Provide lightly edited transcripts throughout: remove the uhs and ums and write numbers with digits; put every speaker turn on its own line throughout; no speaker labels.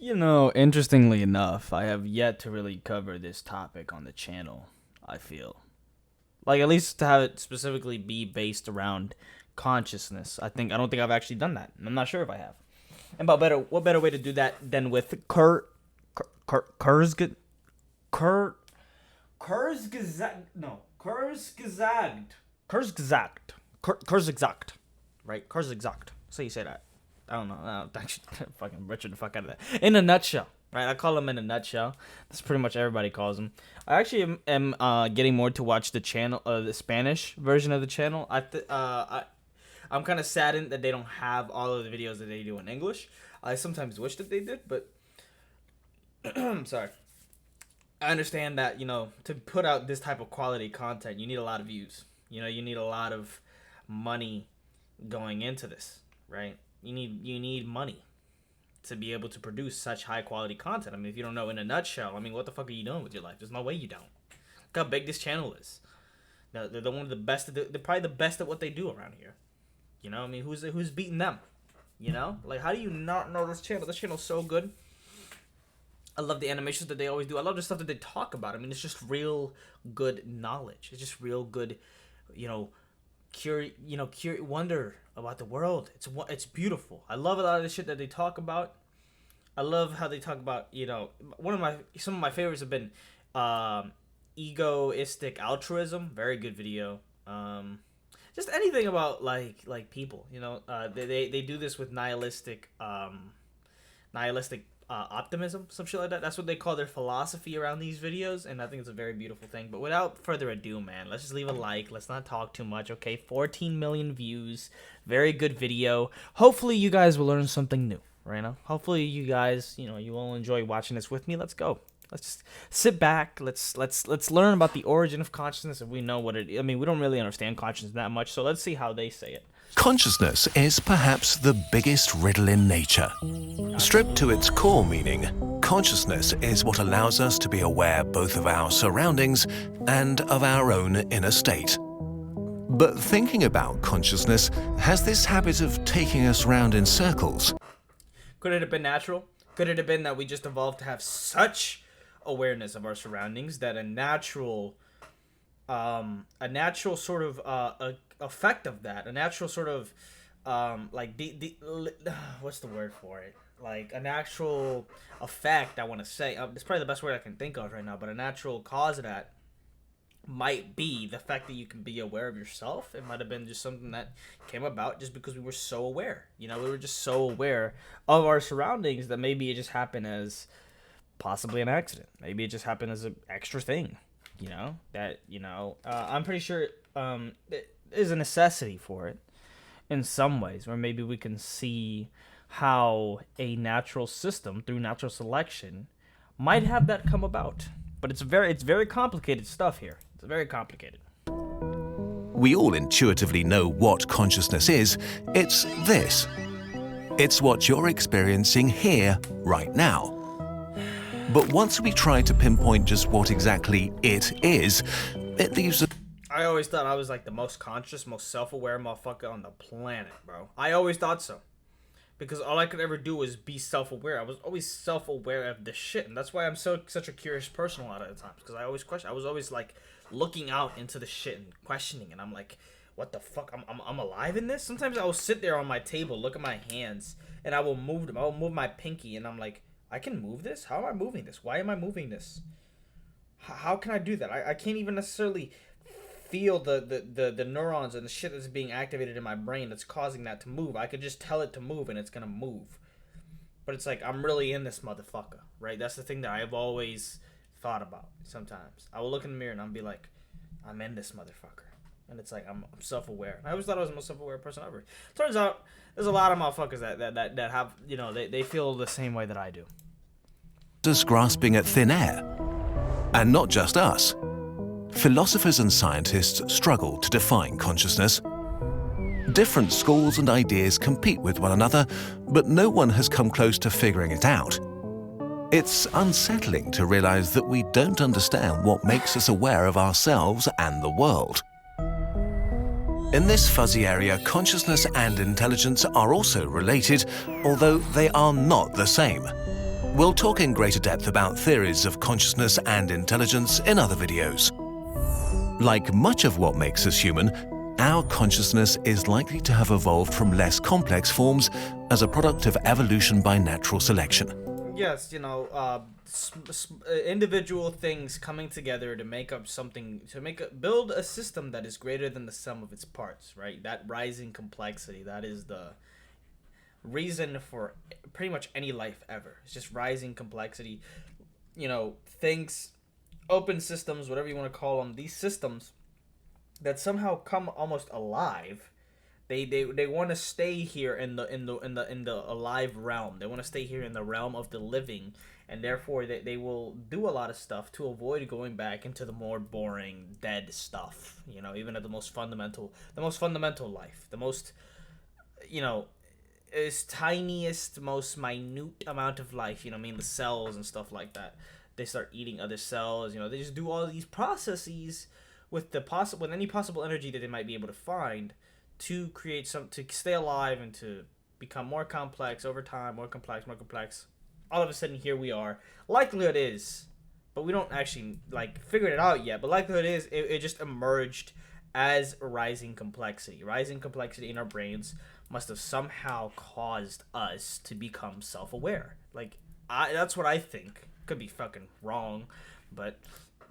You know, interestingly enough, I have yet to really cover this topic on the channel, I feel. Like, at least to have it specifically be based around consciousness. I don't think I've actually done that. I'm not sure if I have. And what better way to do that than with Kurzgesagt, Kur, Kurzgesagt, no, Kurzgesagt, right? Kurzgesagt. So you say that. I don't know. I don't actually fucking Richard the fuck out of that. In a nutshell, right? I call him in a nutshell. That's pretty much everybody calls him. I actually am getting more to watch the channel, the Spanish version of the channel. I'm kind of saddened that they don't have all of the videos that they do in English. I sometimes wish that they did, but sorry. I understand that, to put out this type of quality content, you need a lot of views. You need a lot of money going into this, right? You need money to be able to produce such high quality content. I mean, if you don't know, in a nutshell, I mean, what the fuck are you doing with your life? There's no way you don't. Look how big this channel is. They're one of the best. They're probably the best at what they do around here. I mean, who's beating them? Like, how do you not know this channel? This channel's so good. I love the animations that they always do. I love the stuff that they talk about. I mean, it's just real good knowledge. It's just real good, wonder about the world. It's beautiful. I love a lot of the shit that they talk about. I love how they talk about, some of my favorites have been egoistic altruism. Very good video. Just anything about like people, they do this with nihilistic optimism, some shit like that. That's what they call their philosophy around these videos, and I think it's a very beautiful thing. But without further ado, man, let's just leave a like. Let's not talk too much, okay? 14 million views. Very good video. Hopefully you guys will learn something new, right now. Hopefully you guys, you will enjoy watching this with me. Let's go. Let's just sit back. Let's learn about the origin of consciousness. If we know what it is. I mean, we don't really understand consciousness that much, so let's see how they say it.
Consciousness is perhaps the biggest riddle in nature. Stripped to its core meaning, consciousness is what allows us to be aware both of our surroundings and of our own inner state. But thinking about consciousness has this habit of taking us round in circles.
Could it have been natural? Could it have been that we just evolved to have such awareness of our surroundings that a natural sort of effect of that, a natural sort of what's the word for it? Like a natural effect, I want to say. It's probably the best word I can think of right now, but a natural cause of that might be the fact that you can be aware of yourself. It might have been just something that came about just because we were so aware. We were just so aware of our surroundings that maybe it just happened as possibly an accident. Maybe it just happened as an extra thing. I'm pretty sure it is a necessity for it in some ways, where maybe we can see how a natural system through natural selection might have that come about. But it's very complicated stuff here. It's very complicated.
We all intuitively know what consciousness is. It's this. It's what you're experiencing here, right now. But once we try to pinpoint just what exactly it is, it leaves us.
I always thought I was like the most conscious, most self-aware motherfucker on the planet, bro. I always thought so. Because all I could ever do was be self-aware. I was always self-aware of the shit. And that's why I'm such a curious person a lot of the times. Because I always question. I was always like looking out into the shit and questioning. And I'm like, what the fuck? I'm alive in this? Sometimes I will sit there on my table, look at my hands, and I will move them. I will move my pinky, and I'm like, I can move this? How am I moving this? Why am I moving this? How can I do that? I can't even necessarily feel the neurons and the shit that's being activated in my brain that's causing that to move. I could just tell it to move and it's gonna move. But it's like, I'm really in this motherfucker, right? That's the thing that I've always thought about sometimes. I will look in the mirror and I'll be like, I'm in this motherfucker. And it's like, I'm self-aware. I always thought I was the most self-aware person ever. Turns out, there's a lot of motherfuckers that have, they feel the same way that I do.
Us grasping at thin air. And not just us. Philosophers and scientists struggle to define consciousness. Different schools and ideas compete with one another, but no one has come close to figuring it out. It's unsettling to realize that we don't understand what makes us aware of ourselves and the world. In this fuzzy area, consciousness and intelligence are also related, although they are not the same. We'll talk in greater depth about theories of consciousness and intelligence in other videos. Like much of what makes us human, our consciousness is likely to have evolved from less complex forms as a product of evolution by natural selection.
Yes, individual things coming together to make up something, build a system that is greater than the sum of its parts, right? That rising complexity, that is the reason for pretty much any life ever. It's just rising complexity. Things, open systems, whatever you want to call them, these systems that somehow come almost alive. They want to stay here in the alive realm. They want to stay here in the realm of the living, and therefore they will do a lot of stuff to avoid going back into the more boring, dead stuff. Even at the most fundamental life, the most, is tiniest, most minute amount of life. The cells and stuff like that. They start eating other cells. They just do all these processes with any possible energy that they might be able to find, to create to stay alive and to become more complex over time, more complex. All of a sudden, here we are. Likelihood is, but we don't actually figure it out yet. But likelihood is, it just emerged as rising complexity. Rising complexity in our brains must have somehow caused us to become self-aware. That's what I think. Could be fucking wrong, but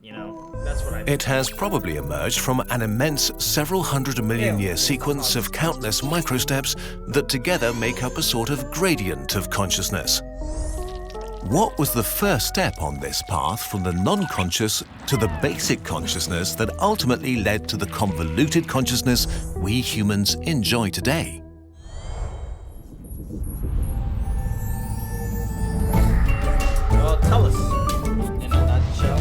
that's what I think.
It has probably emerged from an immense several hundred million year sequence of countless microsteps that together make up a sort of gradient of consciousness. What was the first step on this path from the non-conscious to the basic consciousness that ultimately led to the convoluted consciousness we humans enjoy today?
Well, tell us. In a nutshell.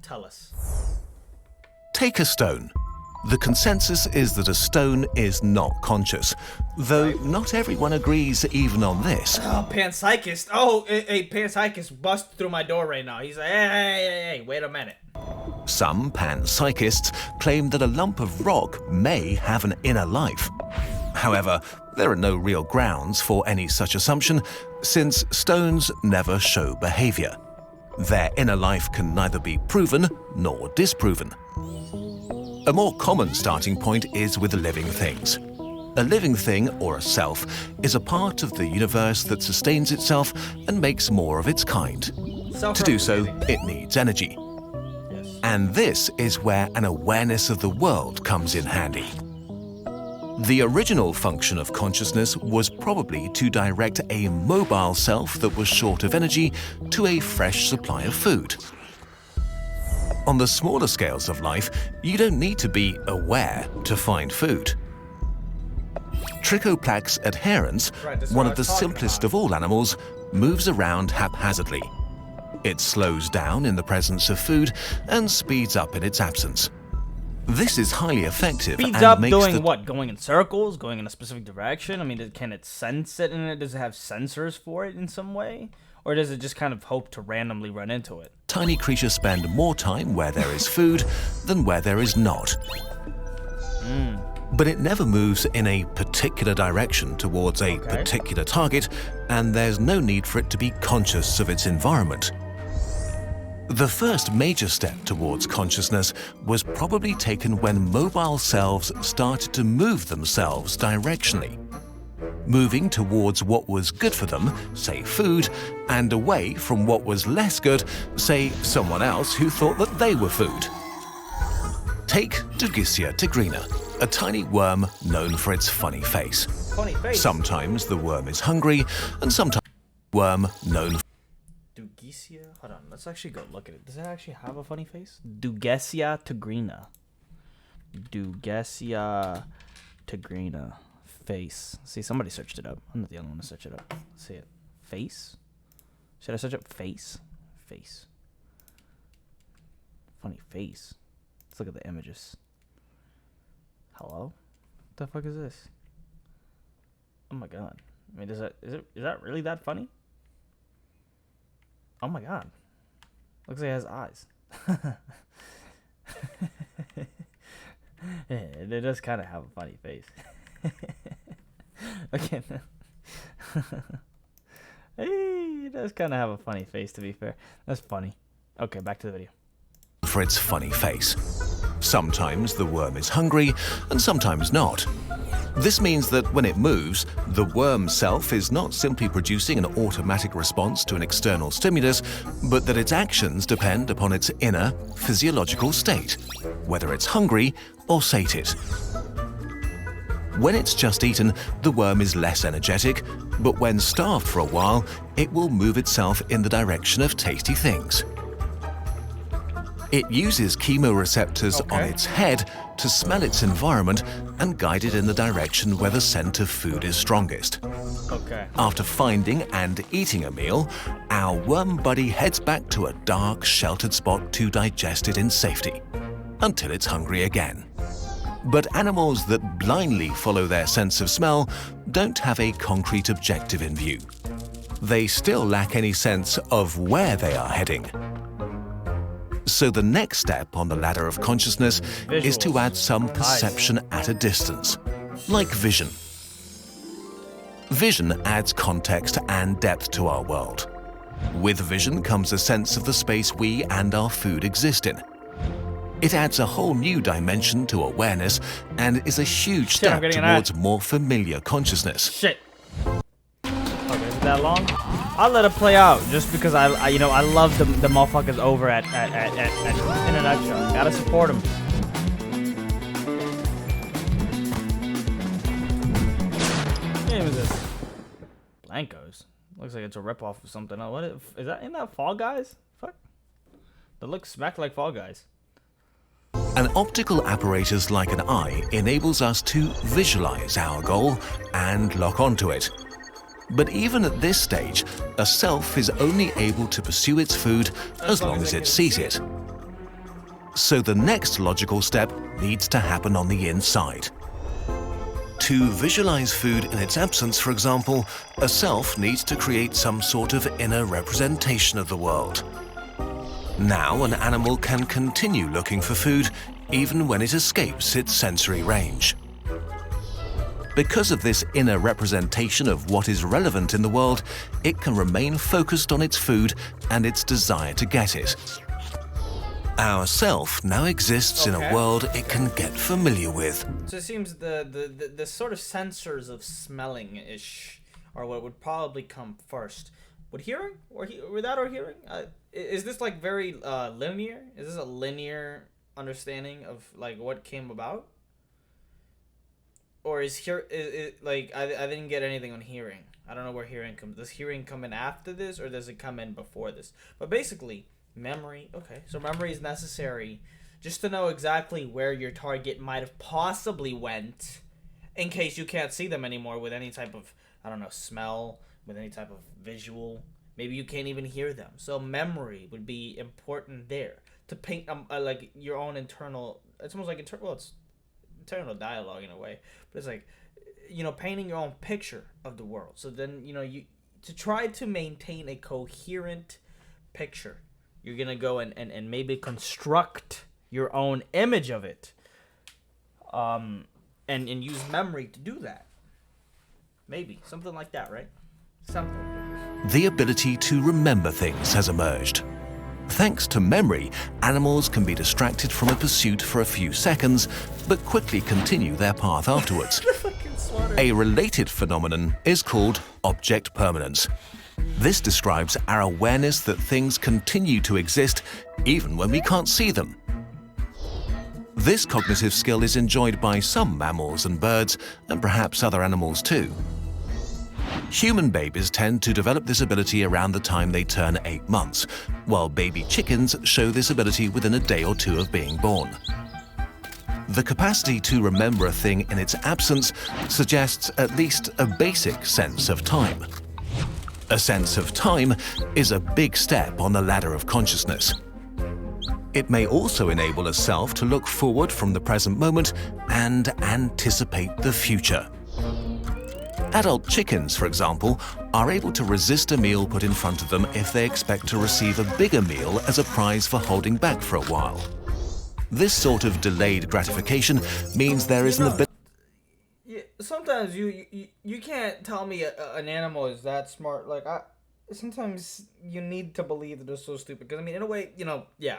Tell us.
Take a stone. The consensus is that a stone is not conscious, though not everyone agrees even on this.
Oh, panpsychist. Oh, hey, panpsychist bust through my door right now. He's like, hey, wait a minute.
Some panpsychists claim that a lump of rock may have an inner life. However, there are no real grounds for any such assumption, since stones never show behavior. Their inner life can neither be proven nor disproven. A more common starting point is with living things. A living thing, or a self, is a part of the universe that sustains itself and makes more of its kind. To do so, it needs energy.
Yes.
And this is where an awareness of the world comes in handy. The original function of consciousness was probably to direct a mobile self that was short of energy to a fresh supply of food. On the smaller scales of life, you don't need to be aware to find food. Trichoplax adherens, one of the simplest of all animals, moves around haphazardly. It slows down in the presence of food and speeds up in its absence. This is highly effective.
Speeds
and
up
makes
doing what? Going in circles? Going in a specific direction? I mean, can it sense it in it? Does it have sensors for it in some way? Or does it just kind of hope to randomly run into it?
Tiny creatures spend more time where there is food than where there is not. But it never moves in a particular direction towards a particular target, and there's no need for it to be conscious of its environment. The first major step towards consciousness was probably taken when mobile selves started to move themselves directionally, moving towards what was good for them, say food, and away from what was less good, say someone else who thought that they were food. Take Dugicia tigrina, a tiny worm known for its funny face.
Funny face.
Sometimes the worm is hungry, and sometimes the worm known for
Dugicia? Hold on, let's actually go look at it. Does it actually have a funny face? Dugicia tigrina. Dugicia tigrina. Face. See, somebody searched it up. I'm not the only one to search it up. Let's see it. Face? Should I search up face? Face. Funny face. Let's look at the images. Hello? What the fuck is this? Oh my god. I mean, is that really that funny? Oh my god. Looks like it has eyes. It does kind of have a funny face. Okay. He does kind of have a funny face, to be fair. That's funny. Okay, back to the video.
For its funny face. Sometimes the worm is hungry, and sometimes not. This means that when it moves, the worm self is not simply producing an automatic response to an external stimulus, but that its actions depend upon its inner physiological state, whether it's hungry or sated. When it's just eaten, the worm is less energetic, but when starved for a while, it will move itself in the direction of tasty things. It uses chemoreceptors on its head to smell its environment and guide it in the direction where the scent of food is strongest.
Okay.
After finding and eating a meal, our worm buddy heads back to a dark, sheltered spot to digest it in safety, until it's hungry again. But animals that blindly follow their sense of smell don't have a concrete objective in view. They still lack any sense of where they are heading. So the next step on the ladder of consciousness is to add some perception at a distance, like vision. Vision adds context and depth to our world. With vision comes a sense of the space we and our food exist in. It adds a whole new dimension to awareness and is a huge step towards more familiar consciousness.
Shit. Okay, is it that long? I'll let it play out just because I love the motherfuckers over at In a Nutshell. Gotta support them. What game is this? Blancos. Looks like it's a ripoff of something else. What is that? Isn't that Fall Guys? Fuck. That looks smack like Fall Guys.
An optical apparatus like an eye enables us to visualize our goal and lock onto it. But even at this stage, a self is only able to pursue its food as long as it sees it. So the next logical step needs to happen on the inside. To visualize food in its absence, for example, a self needs to create some sort of inner representation of the world. Now an animal can continue looking for food even when it escapes its sensory range. Because of this inner representation of what is relevant in the world, it can remain focused on its food and its desire to get it. Our self now exists in a world it can get familiar with.
So it seems the sort of sensors of smelling-ish are what would probably come first. Would hearing? Or without our hearing? Is this like very linear? Is this a linear understanding of like what came about? Or is like I didn't get anything on hearing. I don't know where hearing comes. Does hearing come in after this, or does it come in before this? But basically, memory. Okay, so memory is necessary just to know exactly where your target might have possibly went, in case you can't see them anymore with any type of, I don't know, smell, with any type of visual. Maybe you can't even hear them. So memory would be important there to paint like your own internal. It's almost like it's internal dialogue in a way, but it's like, painting your own picture of the world. So then you to try to maintain a coherent picture, you're gonna go and maybe construct your own image of it, and use memory to do that. Maybe something like that, right? Something.
The ability to remember things has emerged. Thanks to memory, animals can be distracted from a pursuit for a few seconds, but quickly continue their path afterwards. A related phenomenon is called object permanence. This describes our awareness that things continue to exist even when we can't see them. This cognitive skill is enjoyed by some mammals and birds, and perhaps other animals too. Human babies tend to develop this ability around the time they turn 8 months, while baby chickens show this ability within a day or two of being born. The capacity to remember a thing in its absence suggests at least a basic sense of time. A sense of time is a big step on the ladder of consciousness. It may also enable a self to look forward from the present moment and anticipate the future. Adult chickens, for example, are able to resist a meal put in front of them if they expect to receive a bigger meal as a prize for holding back for a while. This sort of delayed gratification means there is an ability.
Sometimes you can't tell me an animal is that smart. Like sometimes you need to believe that they're so stupid. Because I mean, in a way, yeah,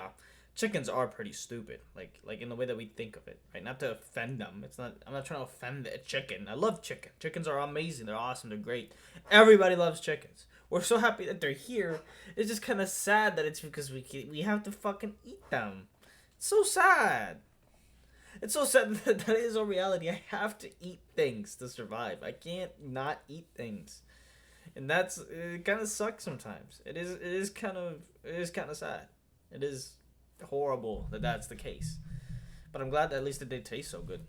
chickens are pretty stupid. Like in the way that we think of it, right? Not to offend them. It's not. I'm not trying to offend the chicken. I love chicken. Chickens are amazing. They're awesome. They're great. Everybody loves chickens. We're so happy that they're here. It's just kind of sad that it's because we have to fucking eat them. It's so sad. It's so sad that is our reality. I have to eat things to survive. I can't not eat things. And it kind of sucks sometimes. It is kind of sad. It is horrible that that's the case. But I'm glad that at least that they taste so good.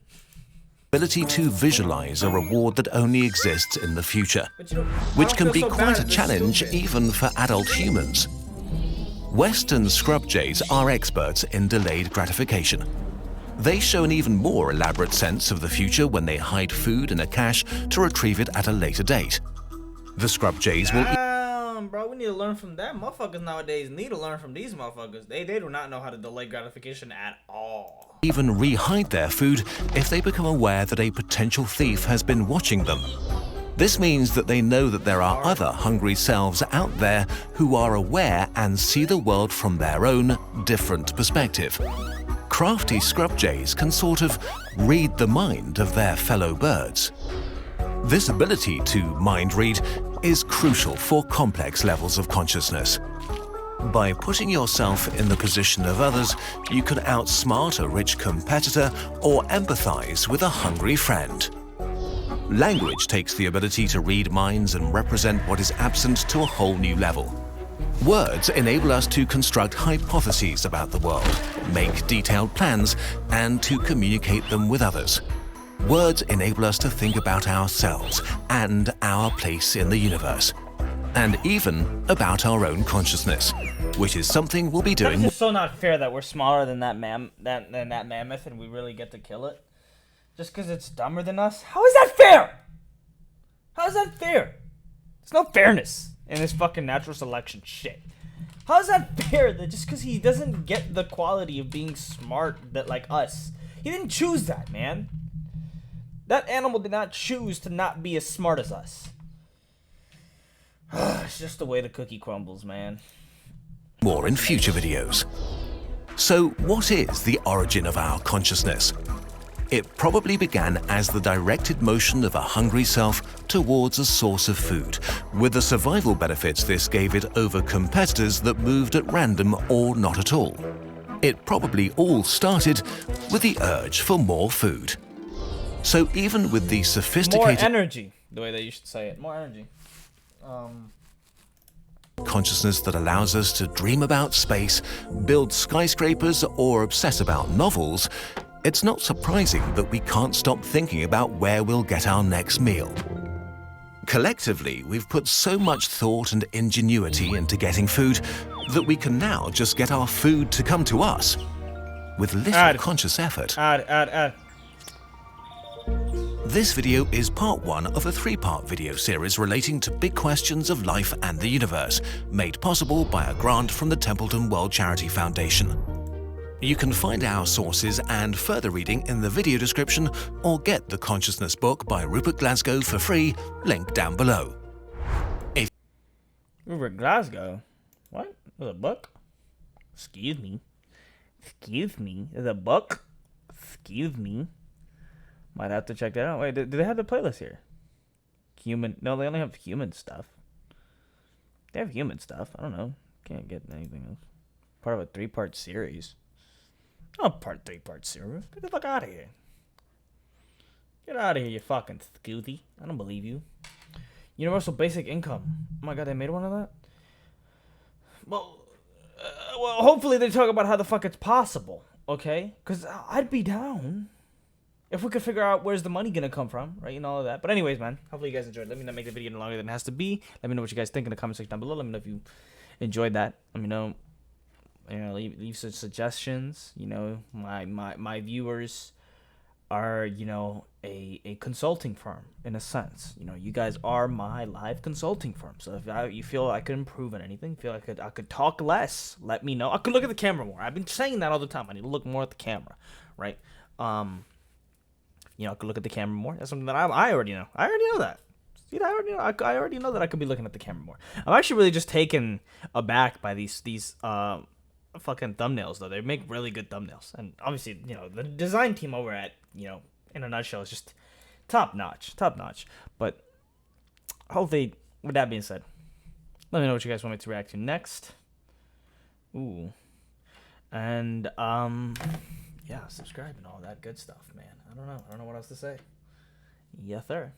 Ability to visualize a reward that only exists in the future,
But I
which
don't
can
feel
be
so
quite
bad
a
if they're
challenge
stupid.
even for adult humans. Western scrub jays are experts in delayed gratification. They show an even more elaborate sense of the future when they hide food in a cache to retrieve it at a later date. The scrub jays will
Damn, bro, we need to learn from them. Motherfuckers nowadays need to learn from these motherfuckers. They do not know how to delay gratification at all.
even re-hide their food if they become aware that a potential thief has been watching them. This means that they know that there are other hungry selves out there who are aware and see the world from their own different perspective. Crafty scrub jays can sort of read the mind of their fellow birds. This ability to mind read is crucial for complex levels of consciousness. By putting yourself in the position of others, you can outsmart a rich competitor or empathize with a hungry friend. Language takes the ability to read minds and represent what is absent to a whole new level. Words enable us to construct hypotheses about the world, make detailed plans, and to communicate them with others. Words enable us to think about ourselves and our place in the universe, and even about our own consciousness, which is something we'll be
It's
doing.
just so not fair that we're smaller than that mammoth and we really get to kill it. Just because it's dumber than us? How is that fair? How is that fair? There's no fairness in this fucking natural selection shit. How is that fair that just because he doesn't get the quality of being smart that like us, he didn't choose that, man. That animal did not choose to not be as smart as us. It's just the way the cookie crumbles, man.
More in future videos. So, what is the origin of our consciousness? It probably began as the directed motion of a hungry self towards a source of food, with the survival benefits this gave it over competitors that moved at random or not at all. It probably all started with the urge for more food. So even with the
More
sophisticated
energy, the way that you should say it. More energy.
consciousness that allows us to dream about space, build skyscrapers, or obsess about novels, it's not surprising that we can't stop thinking about where we'll get our next meal. Collectively, we've put so much thought and ingenuity into getting food that we can now just get our food to come to us with little conscious effort.
Add.
This video is part one of a three-part video series relating to big questions of life and the universe, made possible by a grant from the Templeton World Charity Foundation. You can find our sources and further reading in the video description, or get the Consciousness book by Rupert Glasgow for free, link down below.
Rupert Glasgow? What? There's a book? Excuse me. There's a book? Excuse me. Might have to check that out. Wait, do they have the playlist here? No, they only have human stuff. They have human stuff. I don't know. Can't get anything else. Part of a 3-part series. Oh, three-part series. Get the fuck out of here. Get out of here, you fucking scooty. I don't believe you. Universal basic income. Oh my god, they made one of that? Well, hopefully they talk about how the fuck it's possible, okay? Because I'd be down if we could figure out where's the money gonna come from, right? And all of that. But anyways, man, hopefully you guys enjoyed. Let me not make the video any longer than it has to be. Let me know what you guys think in the comment section down below. Let me know if you enjoyed that. Let me know. Leave some suggestions. My viewers are, a consulting firm in a sense. You guys are my live consulting firm. So if you feel I could improve on anything, feel I could talk less, let me know. I could look at the camera more. I've been saying that all the time. I need to look more at the camera, right? I could look at the camera more. That's something that I already know. I already know that. Dude, I already know that I could be looking at the camera more. I'm actually really just taken aback by these fucking thumbnails though. They make really good thumbnails, and obviously, the design team over at In a Nutshell is just top notch. But hopefully, with that being said, let me know what you guys want me to react to next. Ooh, and yeah, subscribe and all that good stuff, man. I don't know what else to say. Yeah, sir.